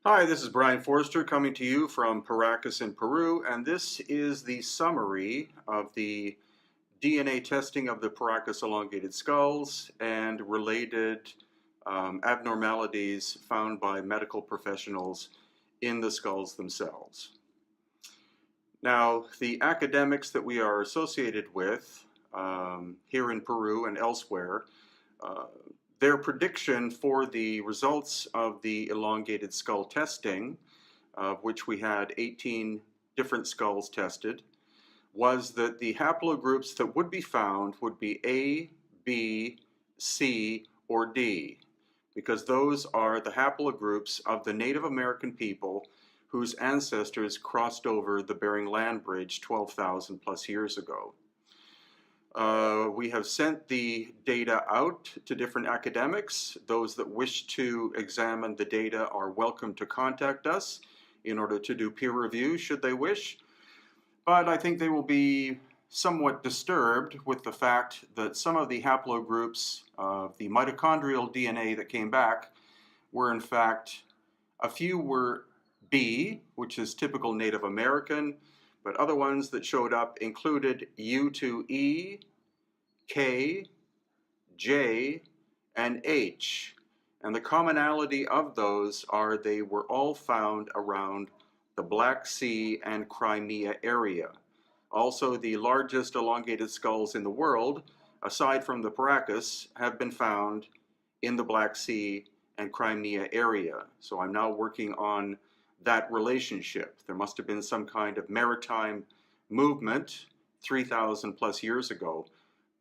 Hi, this is Brien Foerster coming to you from Paracas in Peru, and this is the summary of the DNA testing of the Paracas elongated skulls and related abnormalities found by medical professionals in the skulls themselves. Now, the academics that we are associated with here in Peru and elsewhere, uh, their prediction for the results of the elongated skull testing, of which we had 18 different skulls tested, was that the haplogroups that would be found would be A, B, C, or D, because those are the haplogroups of the Native American people whose ancestors crossed over the Bering Land Bridge 12,000 plus years ago. We have sent the data out to different academics. Those that wish to examine the data are welcome to contact us in order to do peer review should they wish. But I think they will be somewhat disturbed with the fact that some of the haplogroups of the mitochondrial DNA that came back were in fact, a few were B, which is typical Native American, but other ones that showed up included U2E, K, J, and H. And the commonality of those are they were all found around the Black Sea and Crimea area. Also, the largest elongated skulls in the world, aside from the Paracas, have been found in the Black Sea and Crimea area. So I'm now working on that relationship. There must have been some kind of maritime movement 3,000 plus years ago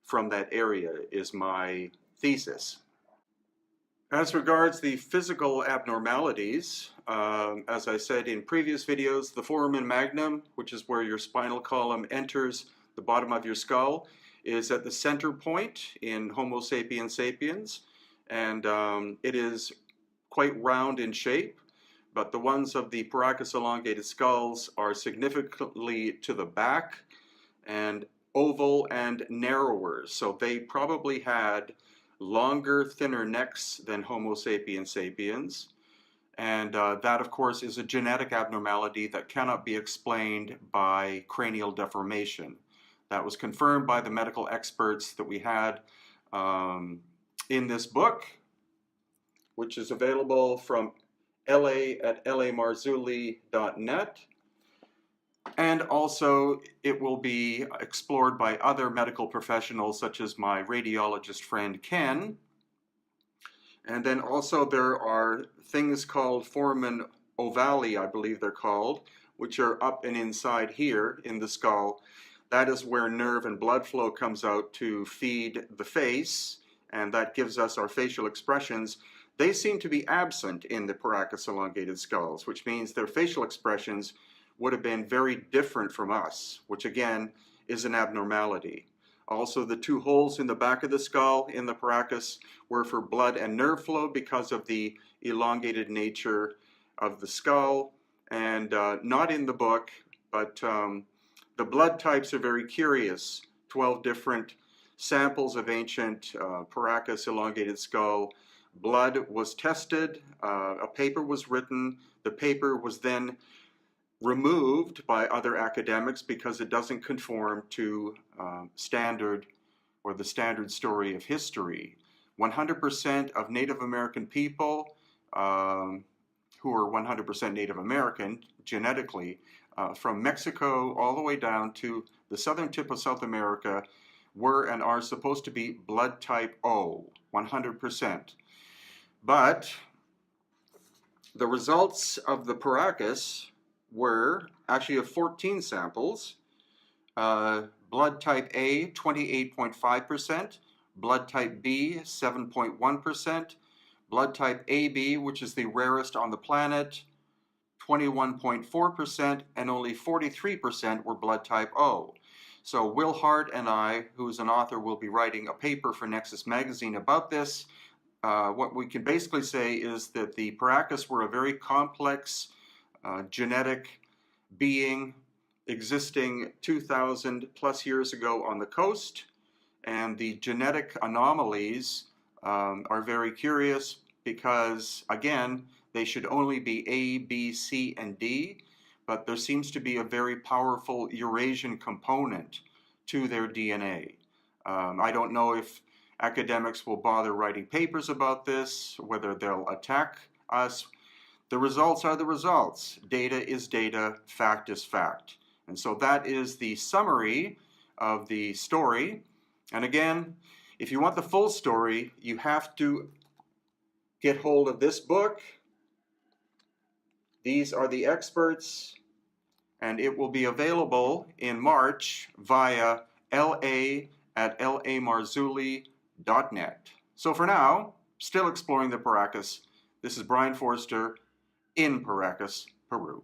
from that area, is my thesis. As regards the physical abnormalities, as I said in previous videos, the foramen magnum, which is where your spinal column enters the bottom of your skull, is at the center point in Homo sapiens sapiens, and it is quite round in shape, but the ones of the Paracas elongated skulls are significantly to the back and oval and narrower, so they probably had longer, thinner necks than Homo sapiens sapiens. And that, of course, is a genetic abnormality that cannot be explained by cranial deformation. That was confirmed by the medical experts that we had in this book, which is available from LA at lamarzulli.net. And also, it will be explored by other medical professionals, such as my radiologist friend Ken. And then also there are things called foramen ovali, I believe they're called, which are up and inside here in the skull. That is where nerve and blood flow comes out to feed the face, and that gives us our facial expressions. They seem to be absent in the Paracas elongated skulls, which means their facial expressions would have been very different from us, which again is an abnormality. Also, the two holes in the back of the skull in the Paracas were for blood and nerve flow because of the elongated nature of the skull, and not in the book, but the blood types are very curious. 12 different samples of ancient Paracas elongated skull blood was tested, a paper was written, the paper was then removed by other academics because it doesn't conform to standard or the standard story of history. 100% of Native American people who are 100% Native American genetically, from Mexico all the way down to the southern tip of South America, were and are supposed to be blood type O, 100%. But the results of the Paracas were actually of 14 samples. Blood type A, 28.5%, blood type B, 7.1%, blood type AB, which is the rarest on the planet, 21.4%, and only 43% were blood type O. So Will Hart and I, who is an author, will be writing a paper for Nexus Magazine about this. What we can basically say is that the Paracas were a very complex genetic being existing 2,000 plus years ago on the coast, and the genetic anomalies are very curious because, again, they should only be A, B, C, and D, but there seems to be a very powerful Eurasian component to their DNA. I don't know if academics will bother writing papers about this, whether they'll attack us. The results are the results. Data is data, fact is fact. And so that is the summary of the story. And again, if you want the full story, you have to get hold of this book. These are the experts, and it will be available in March via la@lamarzulli.net. So for now, still exploring the Paracas, this is Brien Foerster in Paracas, Peru.